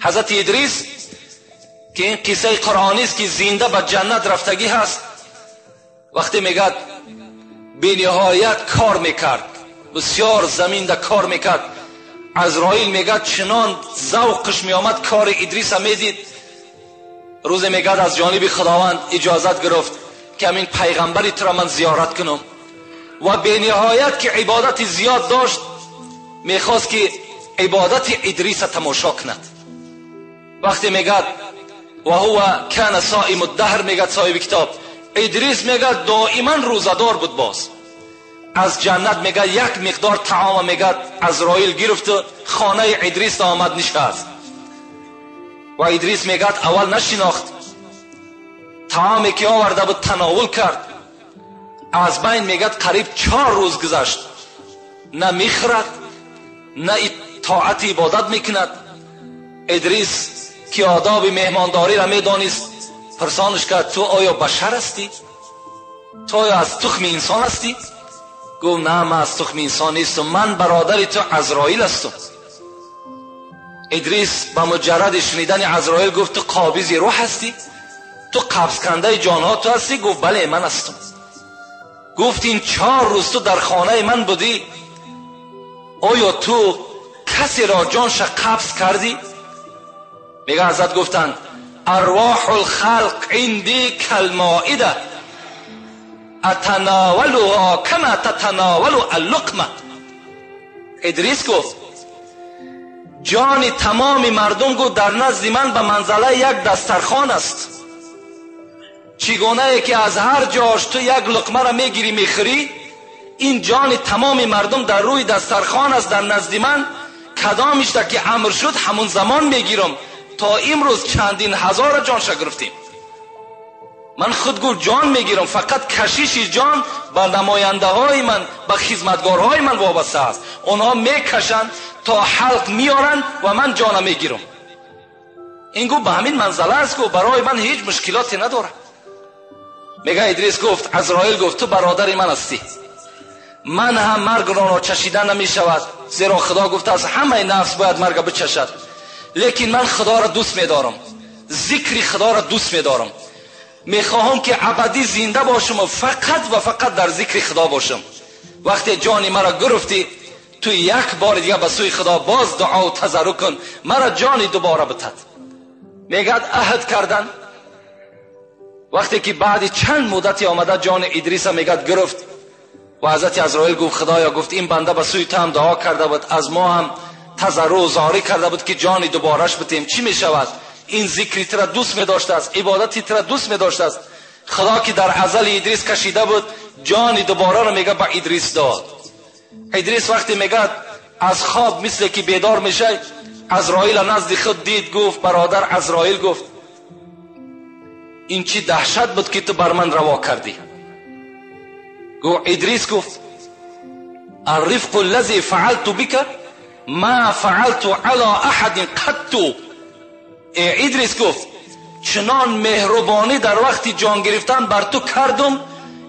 حضرت ادریس که این قصه قرآنی است که زنده به جنت رفتگی هست، وقتی میگه به نهایت کار میکرد، بسیار زمین ده کار میکرد، عزرائیل میگه چنان ذوقش میآمد کار ادریس هم میدید. روز میگه از جانب خداوند اجازت گرفت که همین پیغمبری تو را من زیارت کنم و به نهایت که عبادت زیاد داشت میخواست که عبادت ادریس تماشا کند. وقتی میگه و هو کان صائم الدهر، میگه صاحب کتاب ادریس میگه دائما روزدار بود. باز از جنت میگه یک مقدار طعام میگه عزرائیل گرفت خانه ادریس آمد نشست و ادریس میگه اول نشناخت، طعامی که آورده بود تناول کرد. از بین میگه قریب 4 روز گذشت، نه میخورد نه طاعت عبادت میکند. ادریس که آداب مهمانداری را میدانست پرسانش کرد تو آیا بشر هستی؟ تو آیا از تخم انسان هستی؟ گفت نه من از تخم انسان نیستم، من برادر تو عزرائیل هستم. ادریس با مجرد شنیدن عزرائیل گفت تو قابض روح هستی؟ تو قبض کننده جانها تو هستی؟ گفت بله من هستم. گفت این 4 روز تو در خانه من بودی، آیا تو کسی را جانش قبض کردی؟ میگه حضرت گفتند ارواح الخلق عندی کالمائده اتناولها کما تتناول اللقمه. ادریس گفت جان تمام مردم گفت در نزد من به منزله یک دسترخوان است. چگونه که از هر جاش تو یک لقمه را میگیری میخوری، این جان تمام مردم در روی دسترخوان است در نزد من. کدامش تا که امر شد همون زمان میگیرم. تا امروز چندین هزار جانش گرفتیم. من خود گفت جان میگیرم، فقط کشیش جان به نماینده های من، به خدمتگارهای من وابسته است. اونها میکشند تا حلق میارند و من جان میگیرم. این گفت به همین منزله است، گفت برای من هیچ مشکلاتی نداره. میگه ادریس گفت عزرائیل گفت تو برادر من هستی، من هم مرگ را چشیدن نمی شود، زیرا خدا گفت از همه نفس باید مرگ بچشد، لیکن من خدا را دوست می‌دارم، ذکر خدا را دوست می‌دارم، می‌خواهم که ابدی زنده باشم و فقط در ذکر خدا باشم. وقتی جان مرا گرفتی تو یک بار دیگه به سوی خدا باز دعا و تضرع کن، مرا جان دوباره بتد. میگه عهد کردن. وقتی که بعد چند مدتی آمده جان ادریس میگه گرفت و حضرت عزرائیل گفت خدایا، گفت این بنده به سوی تو هم دعا کرده بود، از ما هم تضرع و زاری کرده بود که جان دوبارهش بتیم، چی می شود؟ این ذکری ترا دوست می داشته است، عبادتی ترا دوست می داشته است. خدا که در ازل ادریس کشیده بود جان دوباره رو میگه با ادریس داد. ادریس وقتی میگه از خواب مثل که بیدار میشه، عزرائیل نزد خود دید، گفت برادر عزرائیل گفت این چی دهشت بود که تو بر من روا کردی. گفت ادریس گفت الرفق الذي فعلت بك ما فعلت على احد قط. ادریس گفت چنان مهربانی در وقت جان گرفتن بر تو کردم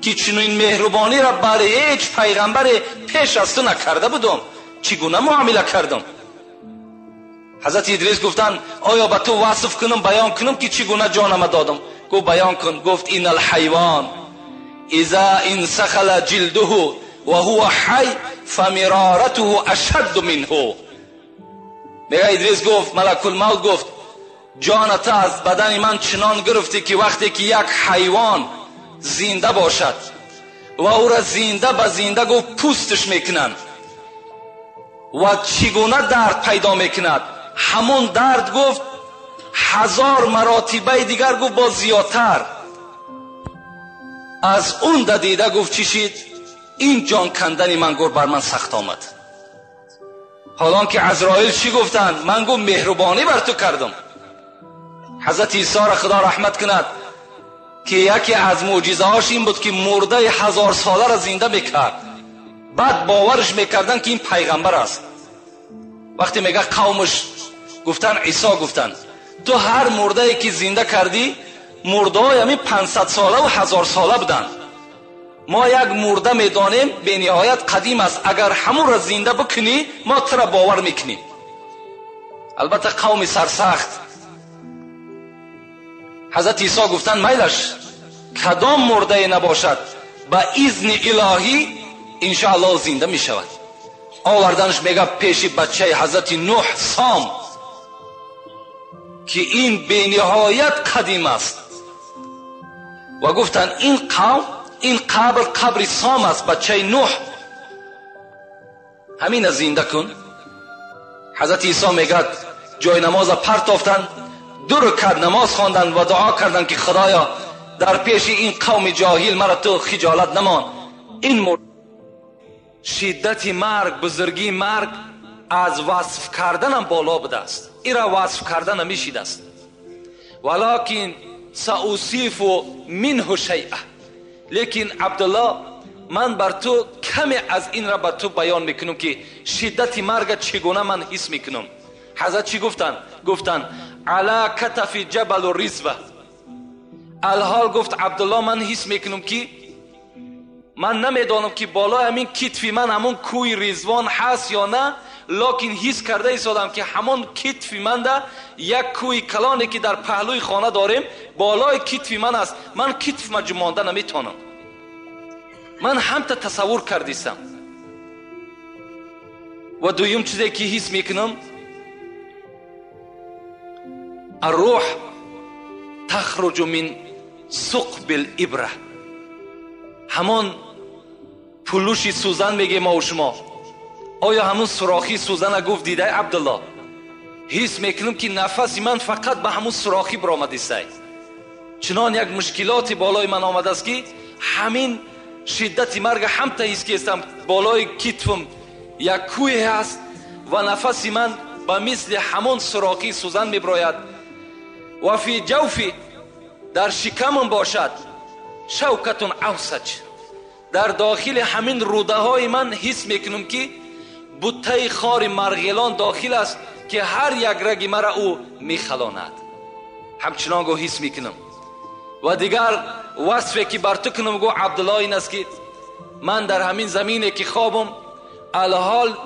که چنین مهربانی را برای هیچ پیغمبر پیش از تو نکرده بودم. چگونه معامله کردم؟ حضرت ادریس گفتن آیا به تو وصف کنم، بیان کنم که چگونه جانم دادم؟ گفت بیان کن. گفت این الحیوان اذا انسخل جلده وهو حی فمرارته اشد منه. میگه ادریس گفت ملک الموت گفت جانت از بدن من چنان گرفتی که وقتی که یک حیوان زنده باشد و او را زنده به زنده گفت پوستش میکنند و چگونه درد پیدا میکند، همون درد گفت 1000 مراتبه دیگر گفت با زیادتر. از اون دیده گفت چشید این جان کندن من گفت بر من سخت آمد. حالا که عزرائیل چی گفتند؟ من گفت مهربانی بر تو کردم. حضرت عیسی را خدا رحمت کند که یکی از معجزه هاش این بود که مرده 1000 ساله را زنده میکرد. بعد باورش میکردن که این پیغمبر است. وقتی میگه قومش گفتن عیسی گفتن تو هر مرده ای که زنده کردی مرده های همین 500 ساله و 1000 ساله بودن. ما یک مرده میدانیم به نهایت قدیم است، اگر همون را زنده بکنی ما تو را باور میکنیم. البته قوم سرسخت حضرت عیسی گفتن میلش کدام مرده نباشد به اذن الهی انشاءالله زنده می شود. آوردنش میگه پیش بچه حضرت نوح سام که این به نهایت قدیم است و گفتن این قوم این قبر سام است، بچه نوح، همین زنده کن. حضرت عیسی میگه جای نماز پرتافتن، 2 رکعت نماز خواندن و دعا کردن که خدایا در پیش این قوم جاهل مرا تو خجالت نمان. این شدت مرگ، بزرگی مرگ از وصف کردنم بالا بوده است، این را وصف کردن نمیشید است. ولکن سأوصف منه شیئا، لیکن عبدالله من بر تو کمی از این را بر تو بیان میکنم که شدت مرگ چگونه من حس میکنم. حضرت چی گفتن؟ گفتن علی کتف جبل و رزوه. الحال گفت عبدالله من حس میکنم که من نمیدانم که بالا همین کتفی من همون کوی رزوان هست یا نه، لکن حس کرده ایستادم که همون کتفی من ده یک کوی کلانی که در پهلوی خانه داریم بالای کتفی من است. من کتف ما جمانده نمیتونم، من هم تا تصور کردیستم. و دویم چیزی که حس میکنم الروح تخرج من ثقب الابره، همون پلوشی سوزن میگه ما و شما. آیا همون سوراخی سوزن گفت دیده عبدالله؟ حس میکنم که نفسی من فقط به همون سوراخی برآمده است. چنان یک مشکلاتی بالای من آمده است که همین شدت مرگ هم تا حس کردم بالای کتفم یک کوه هست و نفسی من به مثل همون سوراخی سوزن میبراید. و فی جوفی در شکمم باشد شوکتون اوسج، در داخل همین روده های من حس میکنم که بوته خار مرغیلان داخل است که هر یک رگ مرا او میخلاند. همچنان گو حس میکنم. و دیگر وصفی که بر تو کنم گو عبدالله این است که من در همین زمینی که خوابم الحال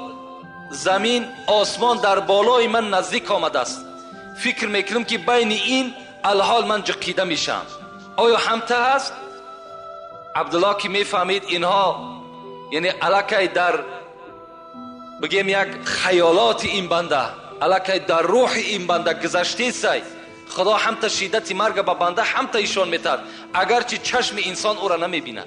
زمین آسمان در بالای من نزدیک آمده است. فکر میکنم که بین این الحال من جقیده میشم. آیا همته هست؟ عبدالله که میفهمید اینها یعنی الکی در بگیم یک خیالات این بنده، الکی در روح این بنده گذشته سای، خدا همته شدت مرگ به بنده همته ایشان میتد اگرچه چشم انسان او را نمیبیند.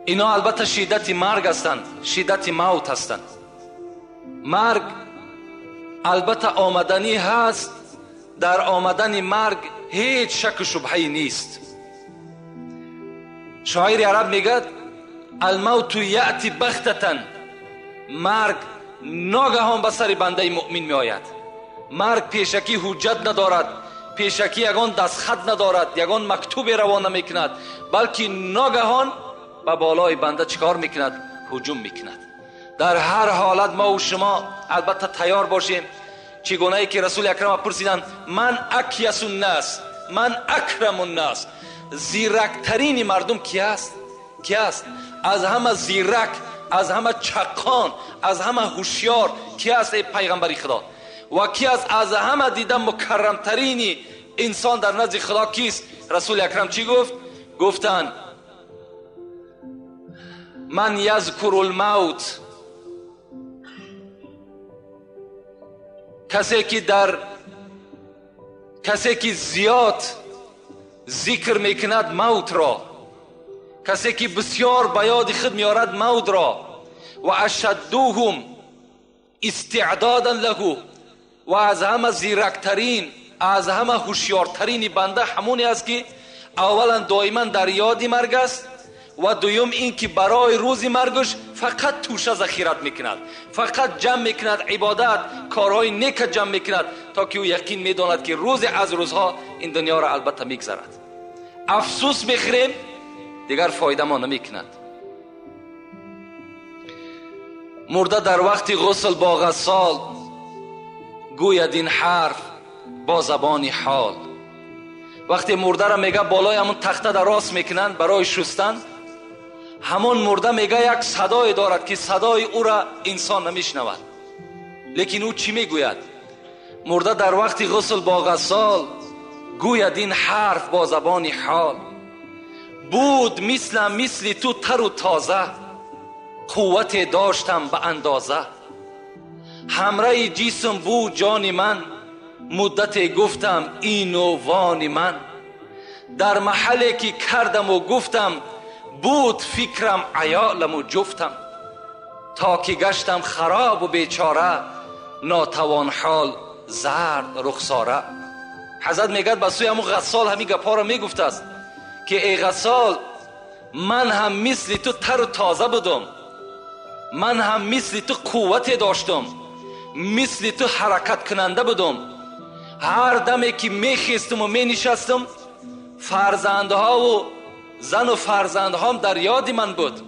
اینا البته شدت مرگ هستند، شدت موت هستند. مرگ البته آمدنی هست، در آمدن مرگ هیچ شک و شبهه‌ای نیست. شاعر عرب میگه الموت یأتی بغتة، مرگ ناگهان به سر بنده مؤمن می آید. مرگ پیشکی حجت ندارد، پیشکی یگان دستخط ندارد، یگان مکتوب روان نمی کند، بلکه ناگهان به بالای بنده چکار میکند؟ هجوم میکند. در هر حالت ما و شما البته تیار باشیم. چگونه ای که رسول اکرم پرسیدند من اکیس الناس، من اکرم الناس، زیرکترین مردم کی است؟ کی است؟ از همه زیرک، از همه چقان، از همه هوشیار کی است ای پیغمبر خدا؟ و کی است از همه دیده مکرمترین انسان در نزد خدا کیست؟ رسول اکرم چی گفت؟ گفتن من یذکر الموت، کسی که زیاد ذکر میکند موت را، کسی که بسیار به یاد خود میارد موت را، و اشدوهم استعدادا له، و از همه زیرکترین، از همه هوشیارترین بنده همونی است که اولا دائما در یاد مرگ است و دویم این که برای روز مرگش فقط توشه ذخیرت میکند، فقط جمع میکند، عبادت کارهای نیک جمع میکند تا که او یقین میداند که روز از روزها این دنیا را البته میگذرد. افسوس بخوریم دیگر فایده ما نمیکند. مرده در وقت غسل با غسال گوید این حرف با زبان حال، وقتی مرده را میگه بالای همون تخته در راست میکنن برای شستن، همون مرده میگه یک صدای دارد که صدای او را انسان نمیشنود. لیکن او چی میگوید؟ مرده در وقت غسل با غسال گوید این حرف با زبان حال: بود مثل تو تر و تازه، قوت داشتم به اندازه. همراه جسم بود جان من، مدت گفتم این و وان من. در محلی که کردم و گفتم، بود فکرم عیالم و جفتم. تا که گشتم خراب و بیچاره، ناتوان حال زرد رخساره. حضرت میگه به سوی همون غسال همین گپا را میگفت است که ای غسال، من هم مثل تو تر و تازه بودم، من هم مثل تو قوت داشتم، مثل تو حرکت کننده بودم. هر دمی که میخیستم و مینشستم، فرزندها و زن و فرزندهام در یاد من بود.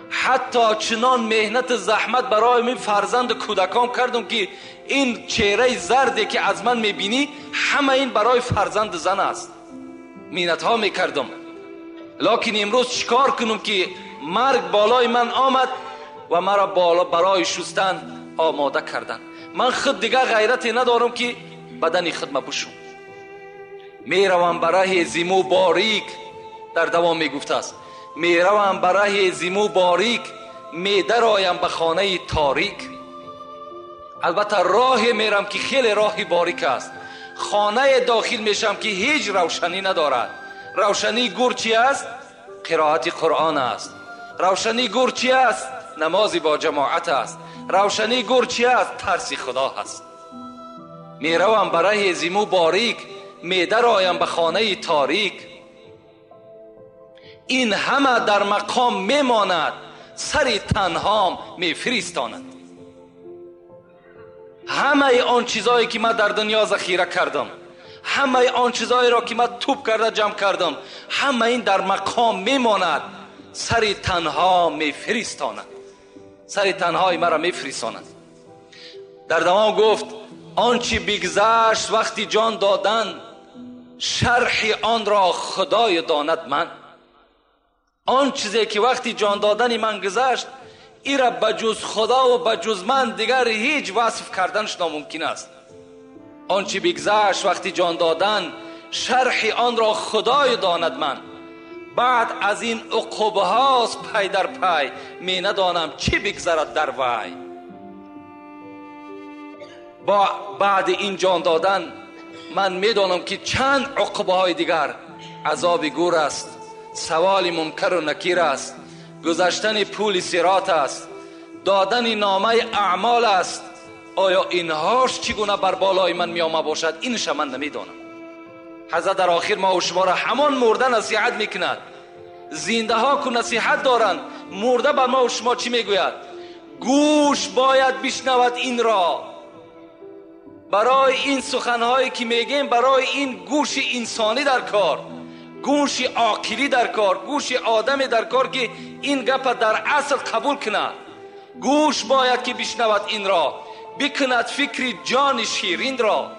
حتی چنان مهنت زحمت برای من فرزند و کودکام کردم که این چهره زردی که از من میبینی همه این برای فرزند زن است. مهنت ها میکردم. لکن امروز چیکار کنم که مرگ بالای من آمد و مرا بالا برای شستن آماده کردن. من خود دیگه غیرتی ندارم که بدنی خود بپوشم. میروم برای زیمو باریک، در دوام میگفته است، میروم برای زیمو باریک، میدرایم به خانه تاریک. البته راه میرم که خیلی راه باریک است. خانه داخل میشم که هیچ روشنی ندارد. روشنی گور چی است؟ قرائت قرآن است. روشنی گور چی است؟ نمازی با جماعت است. روشنی گور چی است؟ ترس خدا است. میروم برای زیمو باریک، میدرایم به خانه تاریک. این همه در مقام میماند، سر تنهام میفرستاند. همه آن چیزایی که من در دنیا ذخیره کردم، همه آن چیزایی را که من توپ کرده جمع کردم، همه این در مقام میماند، سر تنها میفرستاند. سر تنهای مرا میفرستاند. در دوام گفت آنچه بگذشت وقتی جان دادن، شرح آن را خدای داند من. آن چیزی که وقتی جان دادن من گذشت، ای را بجز خدا و بجز من دیگر هیچ وصف کردنش ناممکن است. آنچه بگذشت وقتی جان دادن، شرح آن را خدای داند من. بعد از این عقوبه هاست پی در پی، می ندانم چی بگذرد در وی. با بعد این جان دادن من میدانم که چند عقوبه های دیگر، عذاب گور است، سوال منکر و نکیر است، گذشتن پول صراط است، دادن نامه اعمال است. آیا اینهاش چگونه بر بالای من میامه باشد؟ اینش من نمیدانم. حضرت در آخر ما و شما را همان مرده نصیحت میکند. زنده ها که نصیحت دارند، مرده بر ما و شما چی میگوید؟ گوش باید بشنود این را. برای این سخنهایی که میگیم، برای این گوش انسانی در کار، گوش عاقلی در کار، گوش آدمی در کار که این گپ در اصل قبول کند. گوش باید که بشنود این را، بکند فکر جان شیرین را.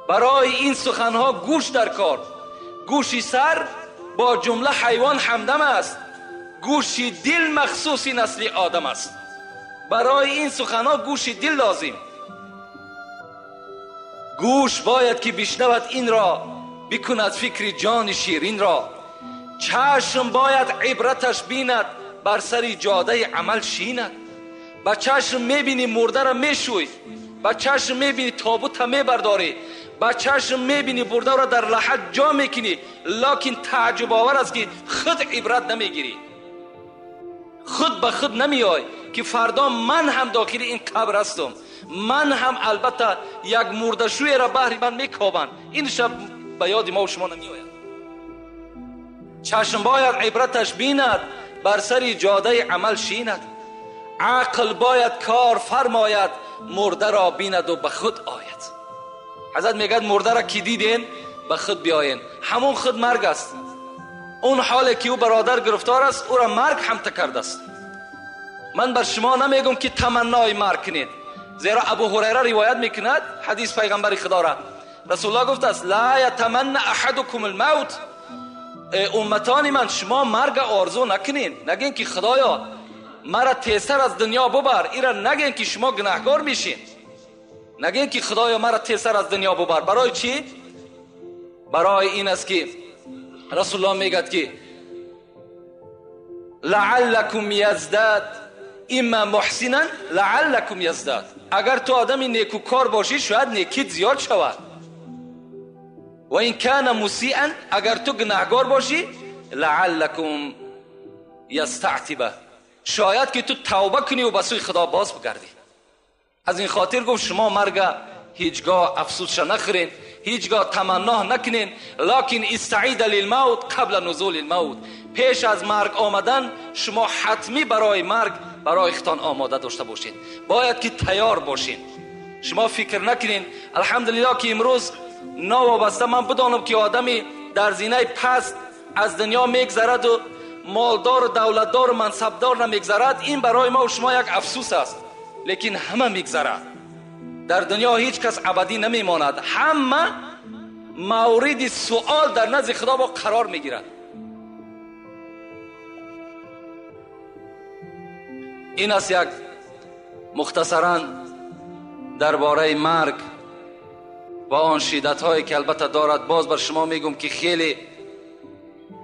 برای این سخنها گوش در کار. گوش سر با جمله حیوان همدم است، گوش دل مخصوص نسل آدم است. برای این سخنها گوش دل لازم. گوش باید که بشنود این را، بکند فکر جان شیرین را. چشم باید عبرتش بیند، بر سر جاده عمل شیند. با چشم میبینی مرده را میشوی، با چشم میبینی تابوت را میبرداری، با چشم میبینی برده را در لحد جا میکنی. لکن تعجب آور است که خود عبرت نمیگیری، خود به خود نمیای که فردا من هم داخل این قبر هستم، من هم البته یک مردشوی را بهر من میکابند. این شب به یاد ما و شما نمیآید. چشم باید عبرتش بیند، بر سر جاده عمل شیند. عقل باید کار فرماید، مرده را بیند و به خود آید. حضرت میگه مرده را که دیدین به خود بیاین. همون خود مرگ است. اون حالی که او برادر گرفتار است، او را مرگ هم تکرده است. من بر شما نمیگم که تمنای مرگ کنید، زیرا ابو هریره روایت میکند، حدیث پیغمبر خدا را رسول الله گفته است لا یتمنى احدکم الموت. امتان من شما مرگ آرزو نکنین، نگین که خدایا مرا تیزتر از دنیا ببر. ایرا نگین که شما گناهکار میشین، نگین که خدایا مرا تیزتر از دنیا ببر. برای چی؟ برای این است که رسول الله میگه که لعلکم یزداد، اما محسنا لعلکم یزداد. اگر تو آدمی نیکوکار باشی شاید نیکیت زیاد شود، و این کان مسیئا، اگر تو گناهکار باشی لعلکم یستعتبه، شاید که تو توبه کنی و به سوی خدا باز بگردی. از این خاطر گفت شما مرگ هیچگاه افسوسش نخورین، هیچگاه تمنا نکنین، لکن استعید للموت قبل نزول الموت. پیش از مرگ آمدن شما حتمی برای مرگ برای خودتان آماده داشته باشین، باید که تیار باشین. شما فکر نکنین الحمدلله که امروز نوابسته من بدانم که آدمی در زینه پست از دنیا میگذرد و مالدار و دولتدار و منصبدار نمیگذرد، این برای ما و شما یک افسوس است. لیکن همه میگذرد. در دنیا هیچ کس ابدی نمیماند، همه مورد سوال در نزد خدا با قرار میگیرد. این است یک مختصرا درباره مرگ و آن شدت هایی که البته دارد. باز بر شما میگم که خیلی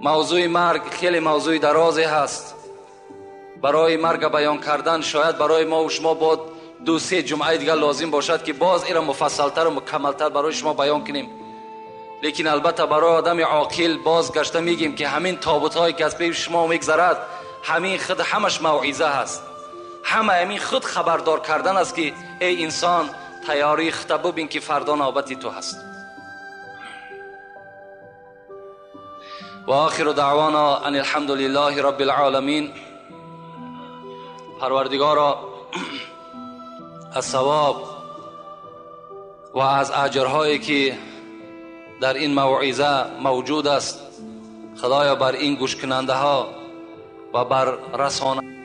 موضوع مرگ خیلی موضوع درازی هست. برای مرگ بیان کردن شاید برای ما و شما با 2-3 جمعه دیگر لازم باشد که باز ایرا مفصلتر و مکملتر برای شما بیان کنیم. لیکن البته برای آدم عاقل باز گشته میگیم که همین تابوت هایی که از پی شما میگذرد همین خود همش موعظه هست، همین خود خبردار کردن است که ای انسان تیاری خود ببین که فردا نوبت تو هست. و آخر دعوانا ان الحمد لله رب العالمین. پروردگارا از ثواب و از اجرهایی که در این موعظه موجود است خدایا بر این گوش کننده ها و بر رسانه